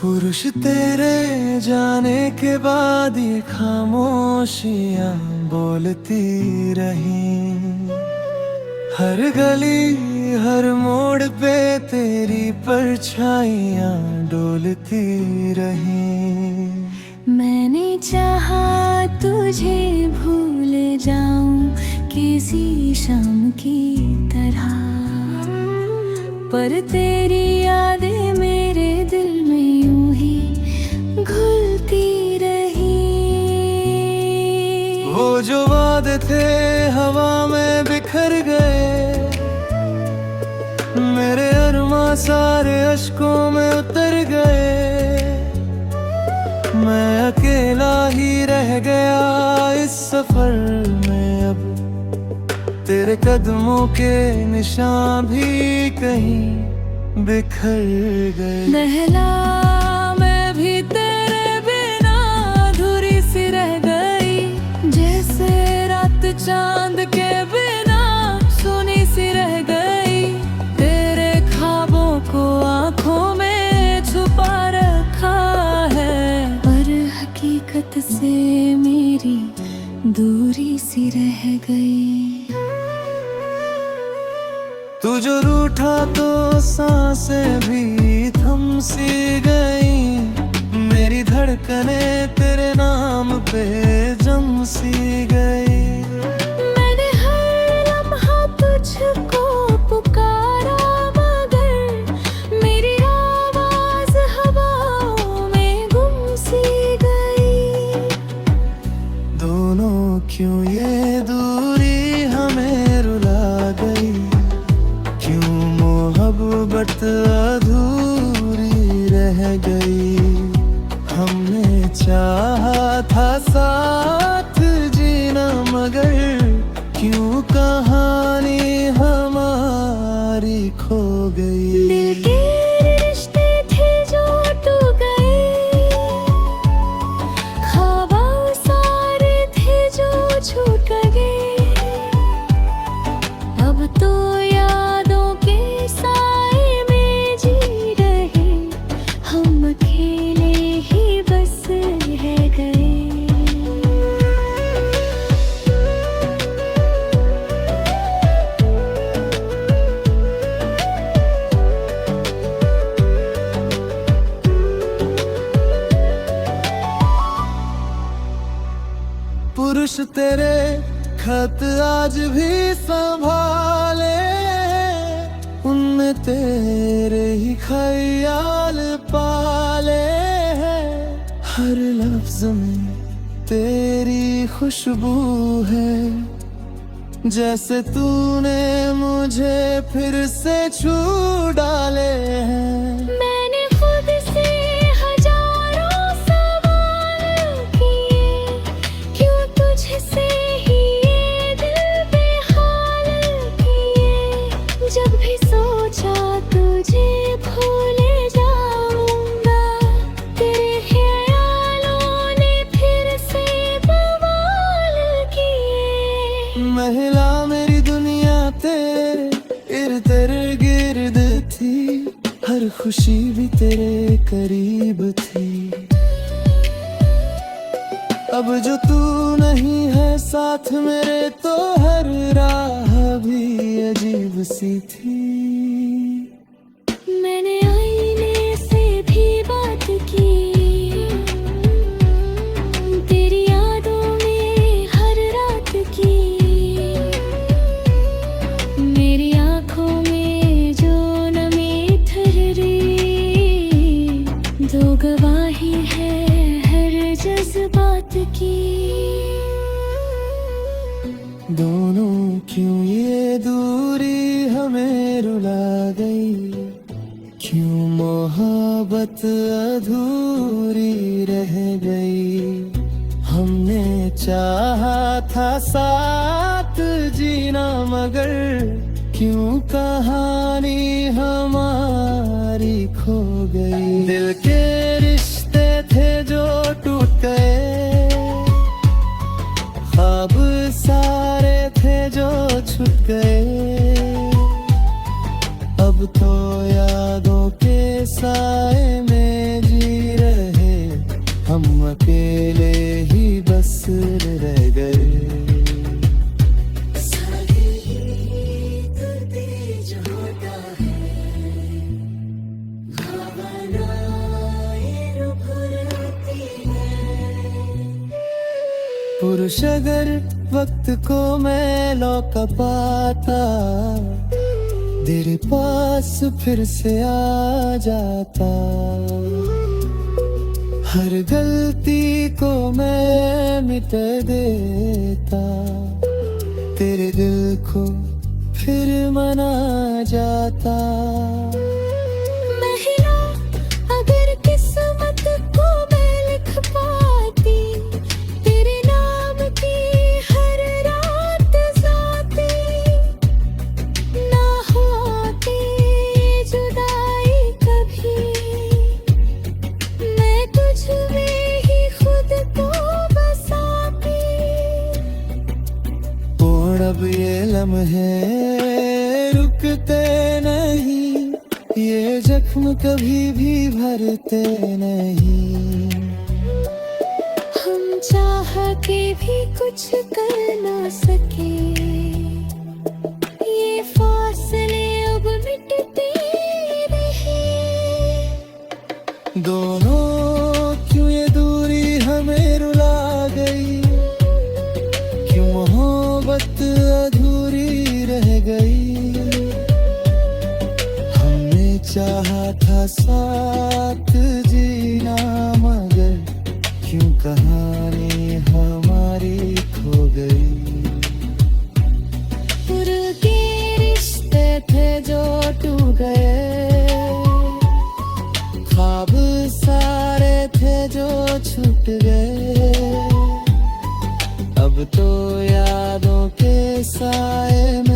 पुरुष तेरे जाने के बाद ये खामोशियां बोलती रही। हर गली हर मोड़ पे तेरी परछाइयां डोलती रही। मैंने चाहा तुझे भूल जाऊं किसी शाम की तरह, पर तेरी यादें मेरे दिल में यूं ही घुलती रही। वो जो वादे थे हवा में बिखर गए, मेरे अरमां सारे अश्कों में उतर गए। मैं अकेला ही रह गया इस सफर में, अब तेरे कदमों के निशान भी कहीं बिखर गए। नहला मैं भी तेरे बिना अधूरी सी रह गई, जैसे रात चांद के बिना सुनी सी रह गई। तेरे ख्वाबों को आंखों में छुपा रखा है, पर हकीकत से मेरी दूरी सी रह गई। तू जो रूठा तो सांसें भी थम सी गई, मेरी धड़कनें तेरे नाम पे जम सी गई। मैंने हर लम्हा तुझको पुकारा, मगर मेरी आवाज हवाओं में गुम सी गई। दोनों क्यों ये दूरी हमें रुला गई, क्यों मोहब्बत अधूरी रह गई। हमने चाहा था साथ जीना, मगर क्यों कहानी हमारी खो गई। दिल के रिश्ते थे जो टूट गए, ख्वाब सारे थे जो छूट गए। अब तो यादों के साए में जी रहे, हम अकेले ही बस रह गए। पुरुष तेरे खत आज भी संभाले, उनमें तेरे ही ख्याल पाले हैं। हर लफ्ज में तेरी खुशबू है, जैसे तूने मुझे फिर से छू डाले हैं। मैंने खुद से हजारों सवाल किए, क्यों तुझसे ही ये दिल बेहाल किए। जब भी सोचा तुझे भूल जाऊंगा, तेरे ख्यालों ने फिर से बवाल किए। महिला मेरी दुनिया तेरे इर्द गिर्द थी, हर खुशी भी तेरे करीब थी। अब जो तू नहीं है साथ मेरे, तो हर राह भी अजीब सी थी। मैंने आईने से भी बात की, तेरी यादों में हर रात की। मेरी आंखों में जो नमी ठहरी, दो गवाही है हर जज्बात की। दोनों क्यों ये दूरी हमें रुला गई, क्यों मोहब्बत अधूरी रह गई। हमने चाहा था साथ जीना, मगर क्यों कहानी हमारी खो गई। दिल के रिश्ते थे जो टूट गए, ख्वाब सारे थे जो छूट गए। अब तो यादों के साए में जी पुरुष अगर वक्त को मैं लौटा पाता, तेरे पास फिर से आ जाता। हर गलती को मैं मिटा देता, तेरे दिल को फिर मना जाता। महिला अगर किस्मत को मैं लिख पाती, तेरे नाम की हर रात जाती, ना होती जुदाई कभी, मैं तुझ में ही खुद को बसाती। और अब ये लम्हे रुकते नहीं, ये जख्म कभी भी भरते नहीं। हम चाह के भी कुछ कर ना सके, ये फासले अब मिटते रहे। दोनों क्यों ये दूरी हमें रुला गई, क्यों मोहब्बत अधूरी रह गई। हमने चाहा था साथ जीना, मगर क्यों कहानी हमारी खो गई। पुरके रिश्ते थे जो टूट गए, ख्वाब सारे थे जो छूट गए। अब तो यादों के साए में